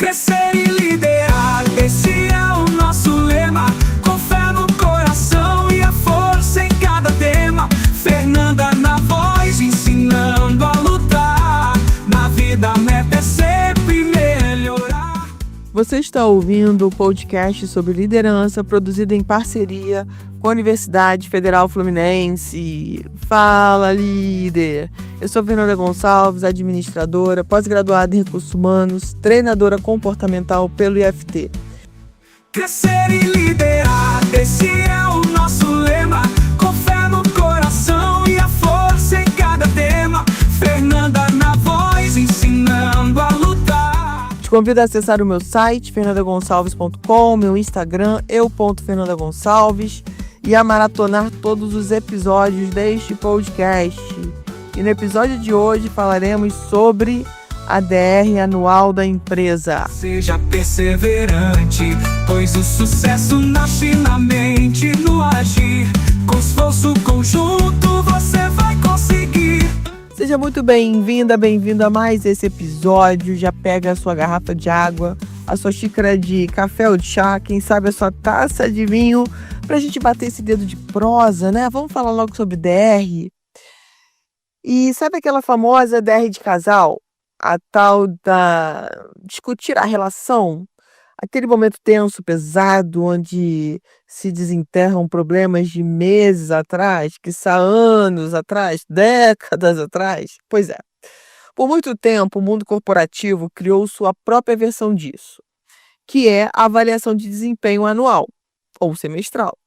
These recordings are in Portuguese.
Crescer e liderar, esse é o nosso lema. Com fé no coração e a força em cada tema. Fernanda na voz, ensinando a lutar. Na vida a meta é sempre melhorar. Você está ouvindo o podcast sobre liderança, produzido em parceria com a Universidade Federal Fluminense. Fala, líder! Eu sou Fernanda Gonçalves, administradora, pós-graduada em Recursos Humanos, treinadora comportamental pelo IFT. Crescer e liderar, esse é o nosso lema. Com fé no coração e a força em cada tema. Fernanda na voz, ensinando a lutar. Te convido a acessar o meu site, fernandagonçalves.com, meu Instagram, eu.fernandagonçalves, e a maratonar todos os episódios deste podcast. E no episódio de hoje falaremos sobre a DR anual da empresa. Seja perseverante, pois o sucesso nasce na mente, no agir. Com esforço conjunto você vai conseguir. Seja muito bem-vinda, bem-vindo a mais esse episódio. Já pega a sua garrafa de água, a sua xícara de café ou de chá, quem sabe a sua taça de vinho, pra gente bater esse dedo de prosa, né? Vamos falar logo sobre DR. E sabe aquela famosa DR de casal? A tal da discutir a relação? Aquele momento tenso, pesado, onde se desenterram problemas de meses atrás, quiçá anos atrás, décadas atrás? Pois é. Por muito tempo, o mundo corporativo criou sua própria versão disso, que é a avaliação de desempenho anual, ou semestral.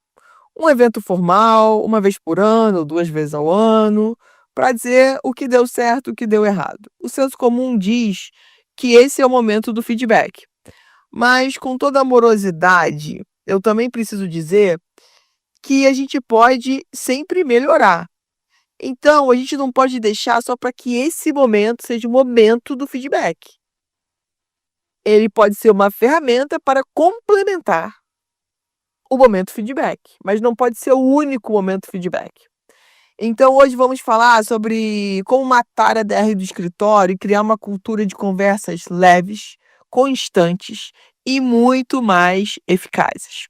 Um evento formal, uma vez por ano, 2 vezes ao ano, para dizer o que deu certo e o que deu errado. O senso comum diz que esse é o momento do feedback. Mas, com toda amorosidade, eu também preciso dizer que a gente pode sempre melhorar. Então, a gente não pode deixar só para que esse momento seja o momento do feedback. Ele pode ser uma ferramenta para complementar o momento feedback, mas não pode ser o único momento feedback. Então, hoje vamos falar sobre como matar a DR do escritório e criar uma cultura de conversas leves, constantes e muito mais eficazes.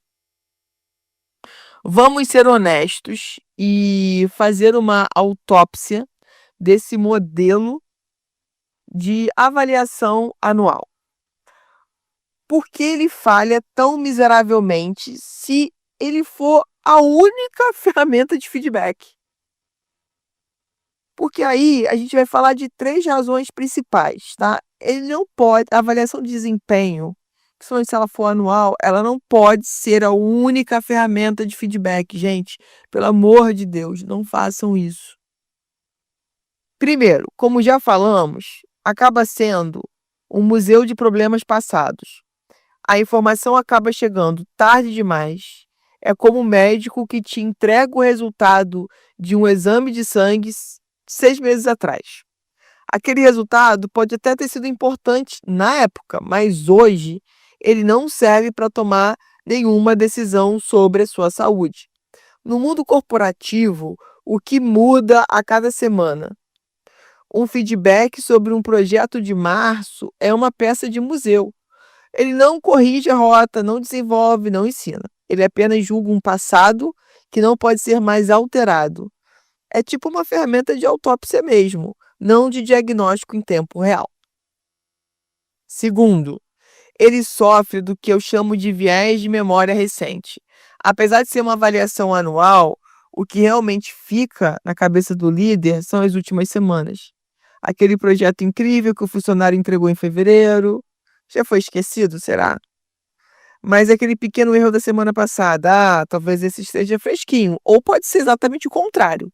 Vamos ser honestos e fazer uma autópsia desse modelo de avaliação anual. Por que ele falha tão miseravelmente se ele for a única ferramenta de feedback? Porque aí a gente vai falar de 3 razões principais, tá? Ele não pode, a avaliação de desempenho, principalmente se ela for anual, ela não pode ser a única ferramenta de feedback, gente. Pelo amor de Deus, não façam isso. Primeiro, como já falamos, acaba sendo um museu de problemas passados. A informação acaba chegando tarde demais. É como um médico que te entrega o resultado de um exame de sangue 6 meses atrás. Aquele resultado pode até ter sido importante na época, mas hoje ele não serve para tomar nenhuma decisão sobre a sua saúde. No mundo corporativo, o que muda a cada semana? Um feedback sobre um projeto de março é uma peça de museu. Ele não corrige a rota, não desenvolve, não ensina. Ele apenas julga um passado que não pode ser mais alterado. É tipo uma ferramenta de autópsia mesmo, não de diagnóstico em tempo real. Segundo, ele sofre do que eu chamo de viés de memória recente. Apesar de ser uma avaliação anual, o que realmente fica na cabeça do líder são as últimas semanas. Aquele projeto incrível que o funcionário entregou em fevereiro, já foi esquecido, será? Mas aquele pequeno erro da semana passada, talvez esse esteja fresquinho, ou pode ser exatamente o contrário.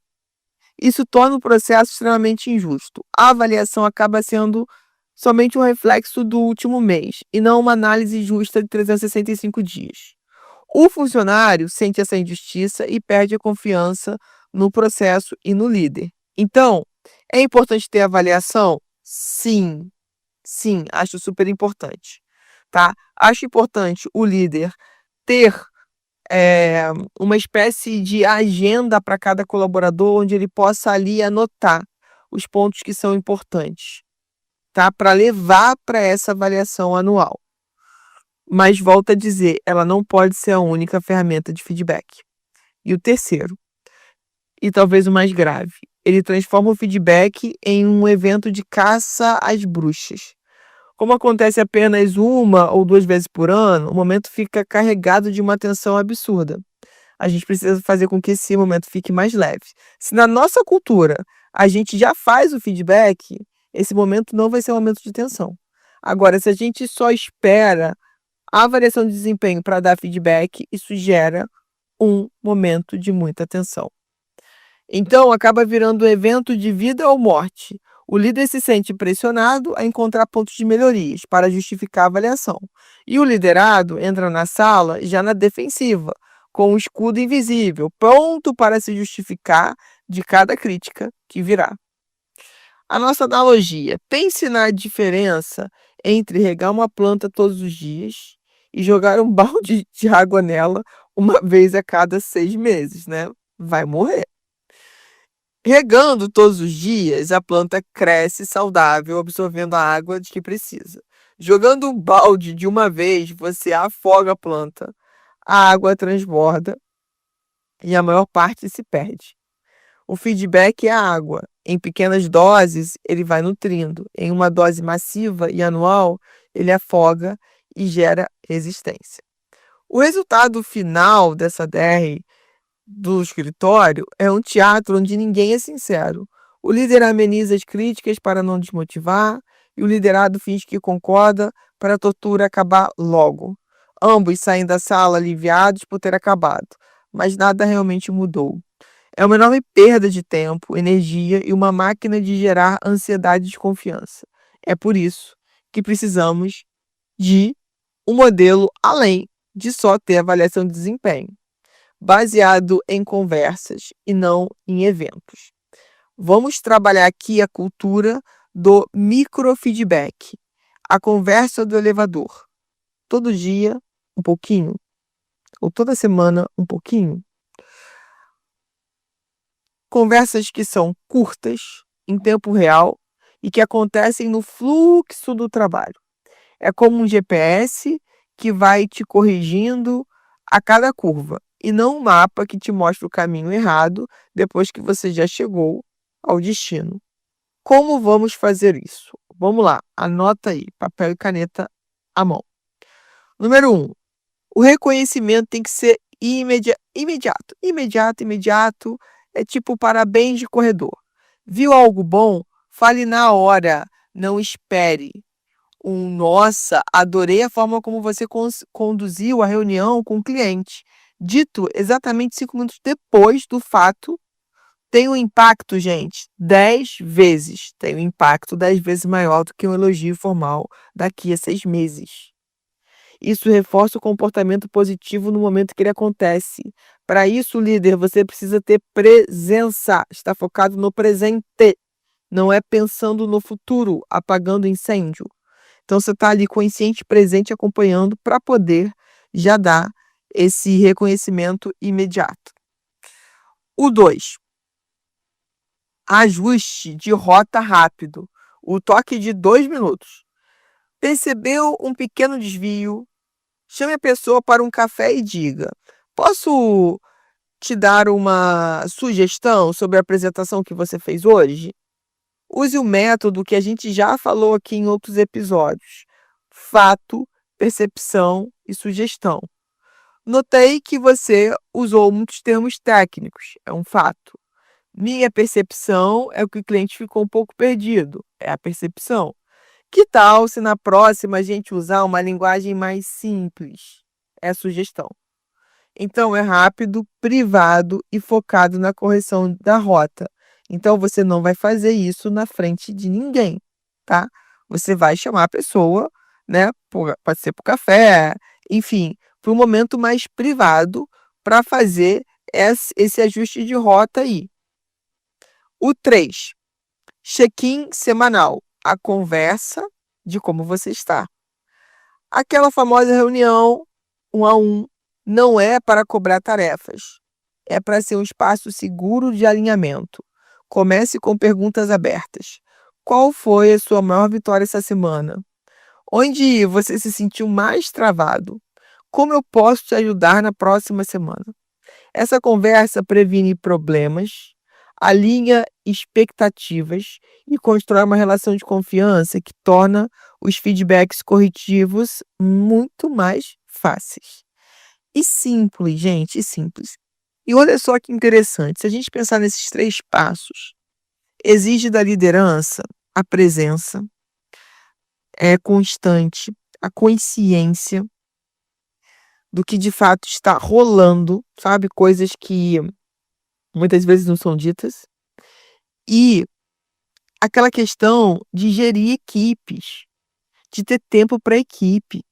Isso torna o processo extremamente injusto. A avaliação acaba sendo somente um reflexo do último mês e não uma análise justa de 365 dias. O funcionário sente essa injustiça e perde a confiança no processo e no líder. Então, é importante ter avaliação? Sim, acho super importante, tá? Acho importante o líder ter uma espécie de agenda para cada colaborador, onde ele possa ali anotar os pontos que são importantes. tá? Para levar para essa avaliação anual. Mas volto a dizer, ela não pode ser a única ferramenta de feedback. E o terceiro, e talvez o mais grave, ele transforma o feedback em um evento de caça às bruxas. Como acontece apenas 1 ou 2 vezes por ano, o momento fica carregado de uma tensão absurda. A gente precisa fazer com que esse momento fique mais leve. Se na nossa cultura a gente já faz o feedback, esse momento não vai ser um momento de tensão. Agora, se a gente só espera a avaliação de desempenho para dar feedback, isso gera um momento de muita tensão. Então, acaba virando um evento de vida ou morte. O líder se sente pressionado a encontrar pontos de melhorias para justificar a avaliação. E o liderado entra na sala já na defensiva, com um escudo invisível, pronto para se justificar de cada crítica que virá. A nossa analogia: pense na diferença entre regar uma planta todos os dias e jogar um balde de água nela uma vez a cada 6 meses, né? Vai morrer. Regando todos os dias, a planta cresce saudável, absorvendo a água de que precisa. Jogando um balde de uma vez, você afoga a planta, a água transborda e a maior parte se perde. O feedback é a água. Em pequenas doses, ele vai nutrindo. Em uma dose massiva e anual, ele afoga e gera resistência. O resultado final dessa DR do escritório é um teatro onde ninguém é sincero. O líder ameniza as críticas para não desmotivar e o liderado finge que concorda para a tortura acabar logo. Ambos saem da sala aliviados por ter acabado, mas nada realmente mudou. É uma enorme perda de tempo, energia e uma máquina de gerar ansiedade e desconfiança. É por isso que precisamos de um modelo além de só ter avaliação de desempenho, baseado em conversas e não em eventos. Vamos trabalhar aqui a cultura do microfeedback, a conversa do elevador. Todo dia, um pouquinho, ou toda semana, um pouquinho. Conversas que são curtas, em tempo real, e que acontecem no fluxo do trabalho. É como um GPS que vai te corrigindo a cada curva, e não um mapa que te mostra o caminho errado depois que você já chegou ao destino. Como vamos fazer isso? Vamos lá, anota aí, papel e caneta à mão. Número 1, o reconhecimento tem que ser imediato. Imediato. É tipo parabéns de corredor. Viu algo bom? Fale na hora, não espere. Nossa, adorei a forma como você conduziu a reunião com o cliente. Dito exatamente 5 minutos depois do fato, tem um impacto, gente, 10 vezes. Tem um impacto 10 vezes maior do que um elogio formal daqui a 6 meses. Isso reforça o comportamento positivo no momento que ele acontece. Para isso, líder, você precisa ter presença, está focado no presente, não é pensando no futuro, apagando incêndio. Então, você está ali consciente, presente, acompanhando para poder já dar esse reconhecimento imediato. O 2, ajuste de rota rápido, o toque de 2 minutos. Percebeu um pequeno desvio? Chame a pessoa para um café e diga: posso te dar uma sugestão sobre a apresentação que você fez hoje? Use o método que a gente já falou aqui em outros episódios: fato, percepção e sugestão. Notei que você usou muitos termos técnicos, é um fato. Minha percepção é que o cliente ficou um pouco perdido, é a percepção. Que tal se na próxima a gente usar uma linguagem mais simples? É a sugestão. Então, é rápido, privado e focado na correção da rota. Então, você não vai fazer isso na frente de ninguém, tá? Você vai chamar a pessoa, né? Pode ser para o café, enfim, para um momento mais privado para fazer esse ajuste de rota aí. O 3, check-in semanal. A conversa de como você está. Aquela famosa reunião 1 a 1 não é para cobrar tarefas, é para ser um espaço seguro de alinhamento. Comece com perguntas abertas. Qual foi a sua maior vitória essa semana? Onde você se sentiu mais travado? Como eu posso te ajudar na próxima semana? Essa conversa previne problemas, alinha expectativas e constrói uma relação de confiança que torna os feedbacks corretivos muito mais fáceis. E simples, gente, e simples. E olha só que interessante, se a gente pensar nesses 3 passos, exige da liderança a presença, é constante, a consciência do que de fato está rolando, sabe, coisas que muitas vezes não são ditas, e aquela questão de gerir equipes, de ter tempo para equipe.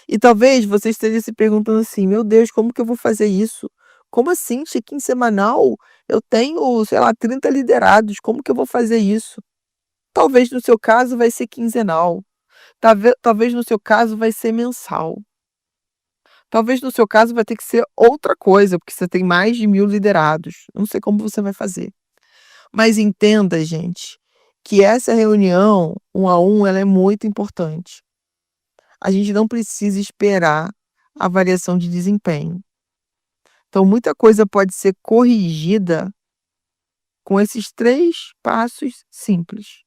E talvez você esteja se perguntando assim: "Meu Deus, como que eu vou fazer isso? Como assim check-in semanal? Eu tenho, sei lá, 30 liderados, como que eu vou fazer isso?". Talvez no seu caso vai ser quinzenal, talvez no seu caso vai ser mensal, talvez no seu caso vai ter que ser outra coisa, porque você tem mais de 1000 liderados, não sei como você vai fazer. Mas entenda, gente, que essa reunião 1 a 1, ela é muito importante. A gente não precisa esperar a avaliação de desempenho. Então muita coisa pode ser corrigida com esses 3 passos simples.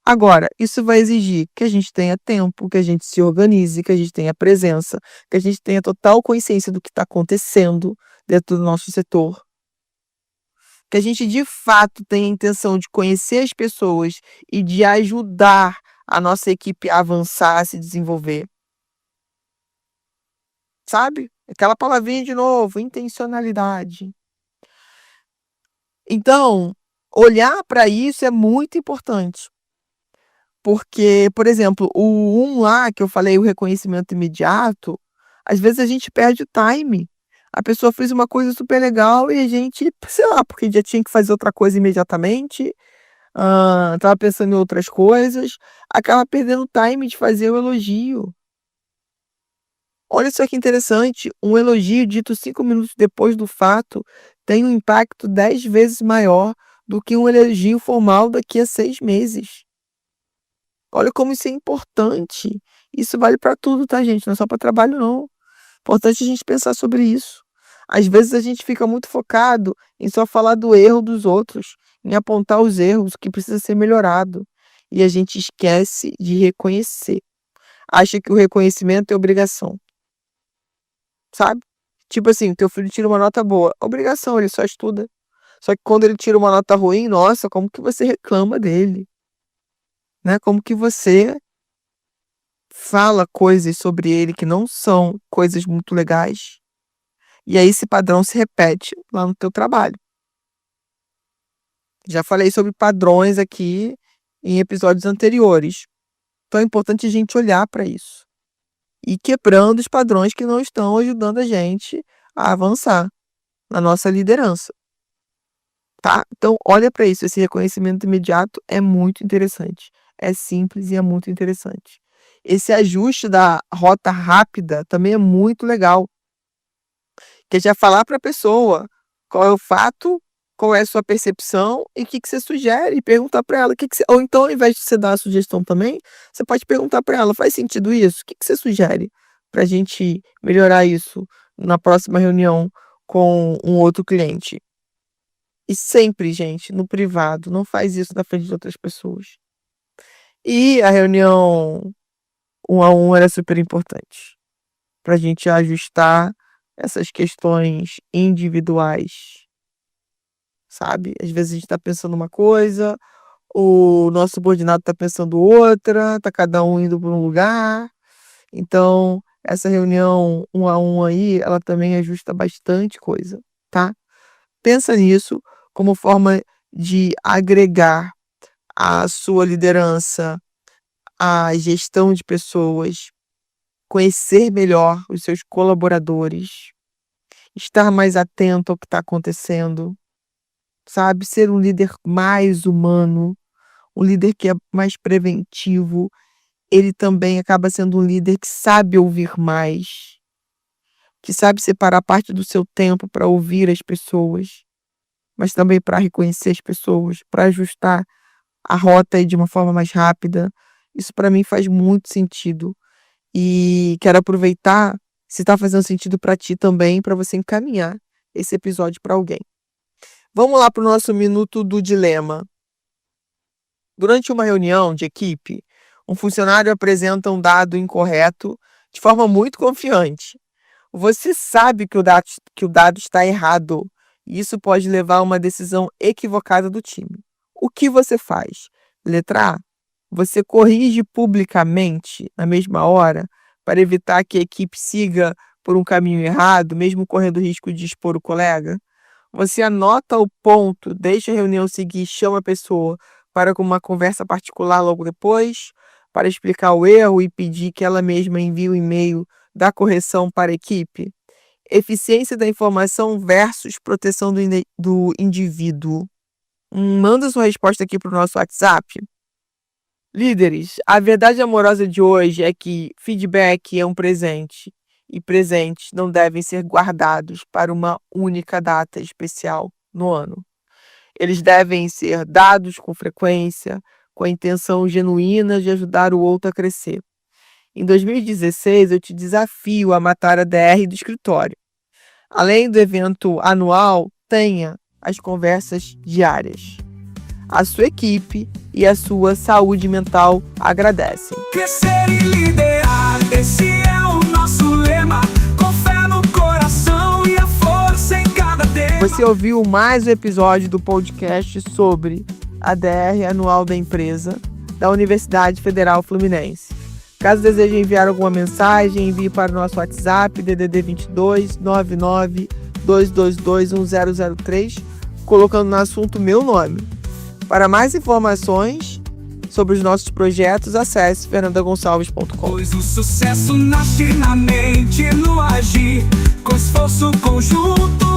Agora, isso vai exigir que a gente tenha tempo, que a gente se organize, que a gente tenha presença, que a gente tenha total consciência do que está acontecendo dentro do nosso setor, que a gente de fato tenha a intenção de conhecer as pessoas e de ajudar a nossa equipe a avançar, a se desenvolver. Sabe? Aquela palavrinha de novo, intencionalidade. Então, olhar para isso é muito importante. Porque, por exemplo, o lá que eu falei, o reconhecimento imediato, às vezes a gente perde o time. A pessoa fez uma coisa super legal e a gente, sei lá, porque já tinha que fazer outra coisa imediatamente, estava pensando em outras coisas, acaba perdendo o time de fazer o elogio. Olha só que interessante, um elogio dito 5 minutos depois do fato tem um impacto 10 vezes maior do que um elogio formal daqui a 6 meses. Olha como isso é importante. Isso vale para tudo, tá, gente? Não é só para trabalho, não. Importante a gente pensar sobre isso. Às vezes a gente fica muito focado em só falar do erro dos outros, em apontar os erros, o que precisa ser melhorado. E a gente esquece de reconhecer. Acha que o reconhecimento é obrigação, sabe? Tipo assim, teu filho tira uma nota boa. Obrigação, ele só estuda. Só que quando ele tira uma nota ruim, nossa, como que você reclama dele, né? Como que você fala coisas sobre ele que não são coisas muito legais, e aí esse padrão se repete lá no teu trabalho. Já falei sobre padrões aqui em episódios anteriores. Então é importante a gente olhar para isso e quebrando os padrões que não estão ajudando a gente a avançar na nossa liderança, tá? Então olha para isso, esse reconhecimento imediato é muito interessante, é simples e é muito interessante. Esse ajuste da rota rápida também é muito legal, que é já falar para a pessoa qual é o fato, qual é a sua percepção e o que você sugere, e perguntar para ela o que você, ou então ao invés de você dar a sugestão também, você pode perguntar para ela: "Faz sentido isso? O que você sugere para a gente melhorar isso na próxima reunião com um outro cliente?". E sempre, gente, no privado, não faz isso na frente de outras pessoas. E a reunião 1 a 1 era super importante, para a gente ajustar essas questões individuais, sabe. Às vezes a gente está pensando uma coisa, o nosso subordinado está pensando outra, está cada um indo para um lugar, então essa reunião 1 a 1 aí, ela também ajusta bastante coisa, tá. Pensa nisso como forma de agregar a sua liderança, a gestão de pessoas, conhecer melhor os seus colaboradores, estar mais atento ao que está acontecendo, sabe, ser um líder mais humano, um líder que é mais preventivo, ele também acaba sendo um líder que sabe ouvir mais, que sabe separar parte do seu tempo para ouvir as pessoas, mas também para reconhecer as pessoas, para ajustar a rota de uma forma mais rápida. Isso para mim faz muito sentido. E quero aproveitar, se está fazendo sentido para ti também, para você encaminhar esse episódio para alguém. Vamos lá para o nosso minuto do dilema. Durante uma reunião de equipe, um funcionário apresenta um dado incorreto de forma muito confiante. Você sabe que o dado está errado e isso pode levar a uma decisão equivocada do time. O que você faz? Letra A. Você corrige publicamente na mesma hora para evitar que a equipe siga por um caminho errado, mesmo correndo o risco de expor o colega? Você anota o ponto, deixa a reunião seguir, chama a pessoa para uma conversa particular logo depois, para explicar o erro e pedir que ela mesma envie o e-mail da correção para a equipe? Eficiência da informação versus proteção do indivíduo. Manda sua resposta aqui para o nosso WhatsApp. Líderes, a verdade amorosa de hoje é que feedback é um presente e presentes não devem ser guardados para uma única data especial no ano. Eles devem ser dados com frequência, com a intenção genuína de ajudar o outro a crescer. Em 2016, eu te desafio a matar a DR do escritório. Além do evento anual, tenha as conversas diárias. A sua equipe e a sua saúde mental agradecem. Crescer e liderar, esse é o nosso lema. Com fé no coração e a força em cada tema. Você ouviu mais um episódio do podcast sobre a DR anual da empresa da Universidade Federal Fluminense. Caso deseje enviar alguma mensagem, envie para o nosso WhatsApp DDD 22 99 222 1003, colocando no assunto meu nome. Para mais informações sobre os nossos projetos, acesse fernandagonçalves.com. Pois o sucesso nasce na mente, no agir, com esforço conjunto.